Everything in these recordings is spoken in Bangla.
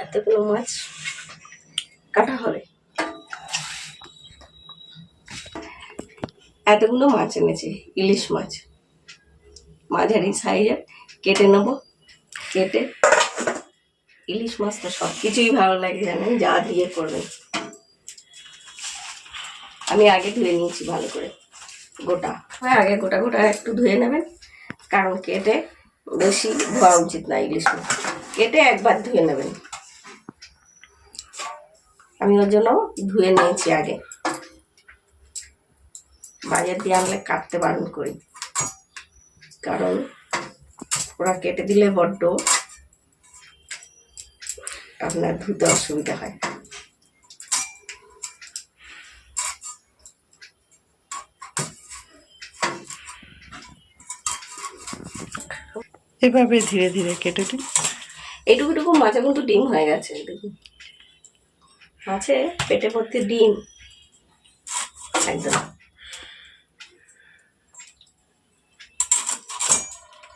এতগুলো মাছ কাটা হবে। এতগুলো মাছ এনেছি, ইলিশ মাছ মাঝারি সাইজের, কেটে নেবো। কেটে ইলিশ মাছ তো সব কিছুই ভালো লাগে, জানেন, যা দিয়ে করবেন। আমি আগে ধুয়ে নিয়েছি ভালো করে, গোটা আগে গোটা গোটা একটু ধুয়ে নেবেন, কারণ কেটে বেশি ধোয়া উচিত না ইলিশ মাছ। কেটে একবার ধুয়ে নেবেন। আমি ওর জন্য ধুয়ে নিয়েছি আগে। বাজার দিয়ে আনলে কাটতে বারণ করি, কারণ ওরা কেটে দিলে বড্ড আপনার ধুতে অসুবিধা হয়। এভাবে ধীরে ধীরে কেটে দিন। এইটুকু মাছে কিন্তু ডিম হয়ে গেছে, দেখুন মাছে পেটে ভর্তি ডিম একদম।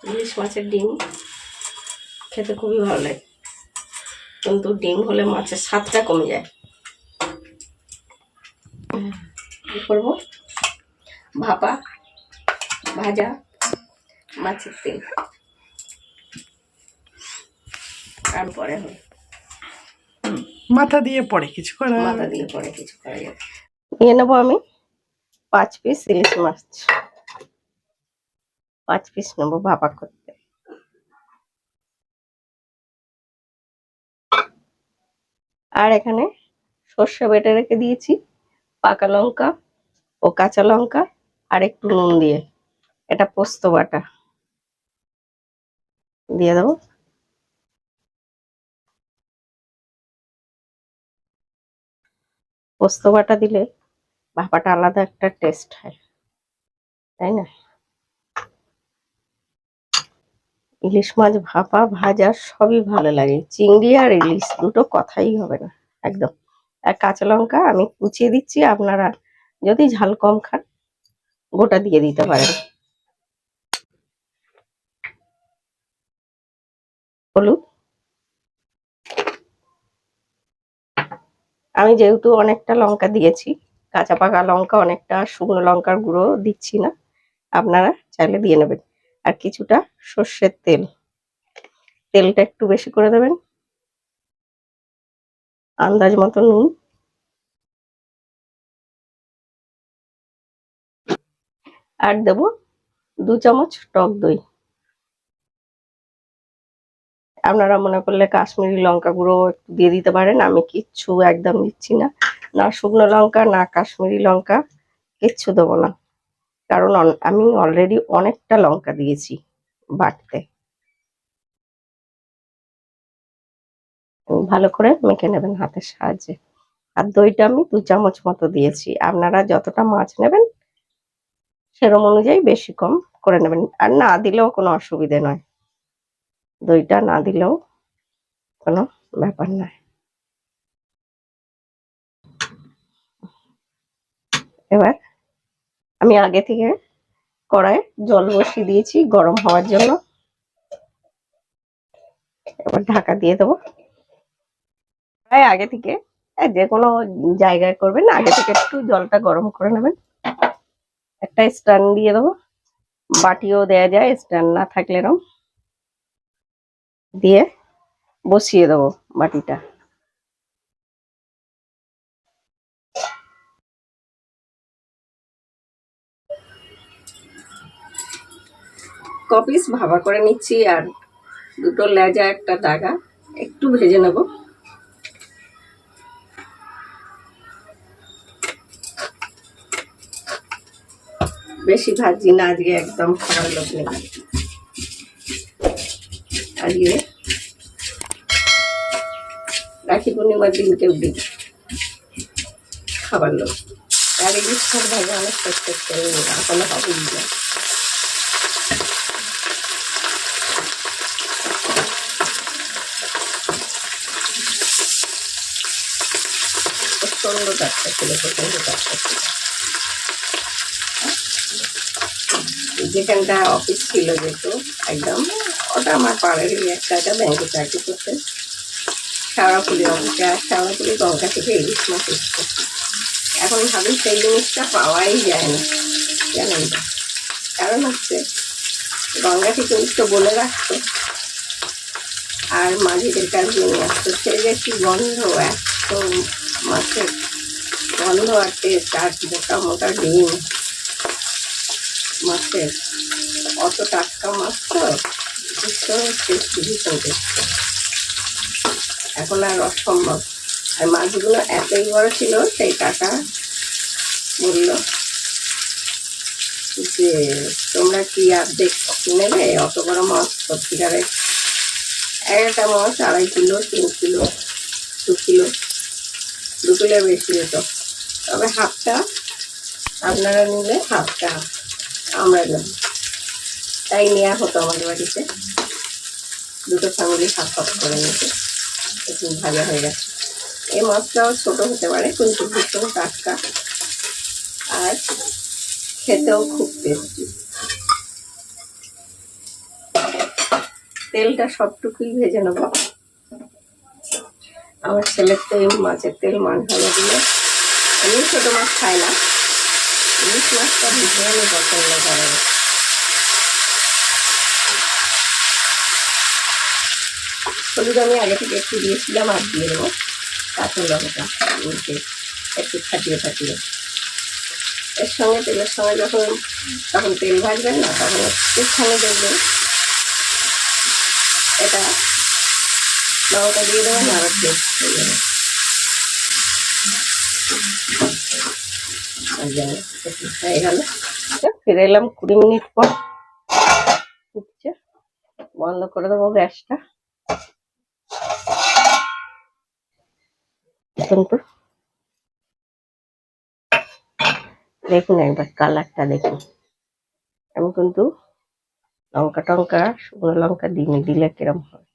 ইলিশ মাছের ডিম খেতে খুবই ভালো লাগে, কিন্তু ডিম হলে মাছের স্বাদটা কমে যায়। কি করবো? ভাপা ভাজা মাছের তেল, আর পরে হবে মাথা দিয়ে পরে কিছু করা যাবে। মাথা দিয়ে পরে কিছু করা যাবে। নিয়ে নেবো আমি 5 পিস ইলিশ মাছ, 5 পিস নেবো ভাপা করতে। আর এখানে সর্ষে বেটে রেখে দিয়েছি, পাকা লঙ্কা ও কাঁচা লঙ্কা আর একটু নুন দিয়ে, এটা পোস্ত বাটা দিয়ে দেবো। পোস্ত বাটা দিলে ভাপাটা আলাদা একটা টেস্ট হয়, তাই না? ইলিশ মাছ ভাপা ভাজা সবই ভালো লাগে, চিংড়ি আর ইলিশ দুটো কথাই হবে না একদম। আর কাঁচা লঙ্কা আমি কুচিয়ে দিচ্ছি, আপনারা যদি ঝাল কম খান গোটা দিয়ে দিতে পারেন। হলুদ, আমি যেহেতু অনেকটা লঙ্কা দিয়েছি, কাঁচা পাকা লঙ্কা অনেকটা, শুকনো লঙ্কার গুঁড়ো দিচ্ছি না, আপনারা চাইলে দিয়ে নেবেন। আর কিছুটা সর্ষের তেল, তেলটা একটু বেশি করে দেবেন। আন্দাজ মতো নুন, আর দেবো 2 চামচ টক দই। আপনারা মনে করলে কাশ্মীরি লঙ্কা গুঁড়ো একটু দিয়ে দিতে পারেন, আমি কিচ্ছু একদম দিচ্ছি না, না শুকনো লঙ্কা না কাশ্মীরি লঙ্কা, কিচ্ছু দেবো না, কারণ আমি অলরেডি অনেকটা লঙ্কা দিয়েছি বাটতে। ভালো করে মেখে নেবেন হাতের সাহায্যে। আর দইটা আমি 2 চামচ মতো দিয়েছি, আপনারা যতটা মাছ নেবেন সেরকম অনুযায়ী বেশি কম করে নেবেন, আর না দিলেও কোনো অসুবিধে নয়, দইটা না দিলেও কোনো ব্যাপার নয়। এবার আমি আগে থেকে কড়াইয়ে জল বসিয়ে দিয়েছি গরম হওয়ার জন্য, এবার ঢাকা দিয়ে দেবো। আগে থেকে যে কোনো জায়গায় করবেন, আগে থেকে একটু জলটা গরম করে নেবেন। একটা স্ট্যান্ড দিয়ে দেবো, বাটিও দেয়া যায় স্ট্যান্ড না থাকলে, এরকম দিয়ে বসিয়ে দেবো বাটিটা। কপিস ভাপা করে নিচ্ছি, আর দুটো লেজা একটা দাগা একটু ভেজে নেব। বেশি ভাজি না, আজকে একদম খাবার লোক নেই, আজকে রাখি পূর্ণিমার দিন কেউ দিই খাবার লোক। আর ইলিশ মাছ ভাজা অনেক কষ্ট করে আসলে হবে না। প্রচন্ড টাটকা ছিল, প্রচন্ড টাটকা ছিল। যেখানটা অফিস ছিল যেহেতু একদম, ওটা আমার পাড়ারই একটা ব্যাংকে চাকরি করতে, শ্যাওড়াফুলি অঙ্কে, আর শ্যাওড়াফুলি গঙ্গা থেকে ইলিশ মাছ এসছে। এখন ভাবি সেই জিনিসটা পাওয়াই যায় না, জানেন তো। কারণ হচ্ছে গঙ্গা থেকে উঠতে বলে রাখতো আর মাঝিদের কাছে নিয়ে আসতো, সে যে কি গন্ধ, এত মাছের গন্ধ আর টেস্ট, আর মোটা মোটা ডিম মাছের, অত টাটকা মাছ তো ভীষণ টেস্টি, ভীষণ টেস্টি। এখন আর অসম্ভব। আর মাছগুলো এতই বড় ছিল, সেই কাকা বললো যে তোমরা কি আর নেবে অত বড় মাছ? সত্যিকারে একটা মাছ 2.5 কিলো, 3 কিলো, 2 কিলো, 2 কিলোর বেশি হতো। তবে হাফটা আপনারা নিলে হাফটা আমরা নেব, তাই নেওয়া হতো আমাদের বাড়িতে। দুটো ফ্যামিলি হাফ হাফ করে নিতে, একটু ভাজা হয়ে গেছে। এই মাছটাও ছোট হতে পারে কিন্তু ভীষণ টাটকা আর খেতেও খুব টেস্টি। তেলটা সবটুকুই ভেজে নেব। আমার ছেলের তো এই মাছের তেল মান ভালো দিলে, আমি ছোট মাছ খাই না, ইলিশ মাছটা ভীষণই পছন্দ করে। হলুদ আমি আগে থেকে একটু দিয়েছিলাম, আর দিয়ে দেবো কাঁচা লঙ্কা একটু ফাটিয়ে ফাটিয়ে। এর সঙ্গে তেলের সঙ্গে তখন তেল ভাজবেন না, তখন একটুখানি দেখবেন এটা লঙ্কা দিয়ে দেবেন, আরো টেস্ট হয়ে যাবে। হয়ে গেল, ফিরে এলাম 20 মিনিট পর। ফুটছে, বন্ধ করে দেবো গ্যাসটা। কিন্তু দেখুন একবার কালারটা দেখুন। আমি কিন্তু লঙ্কা টঙ্কা শুকনো লঙ্কা দিলে কিরম হয়।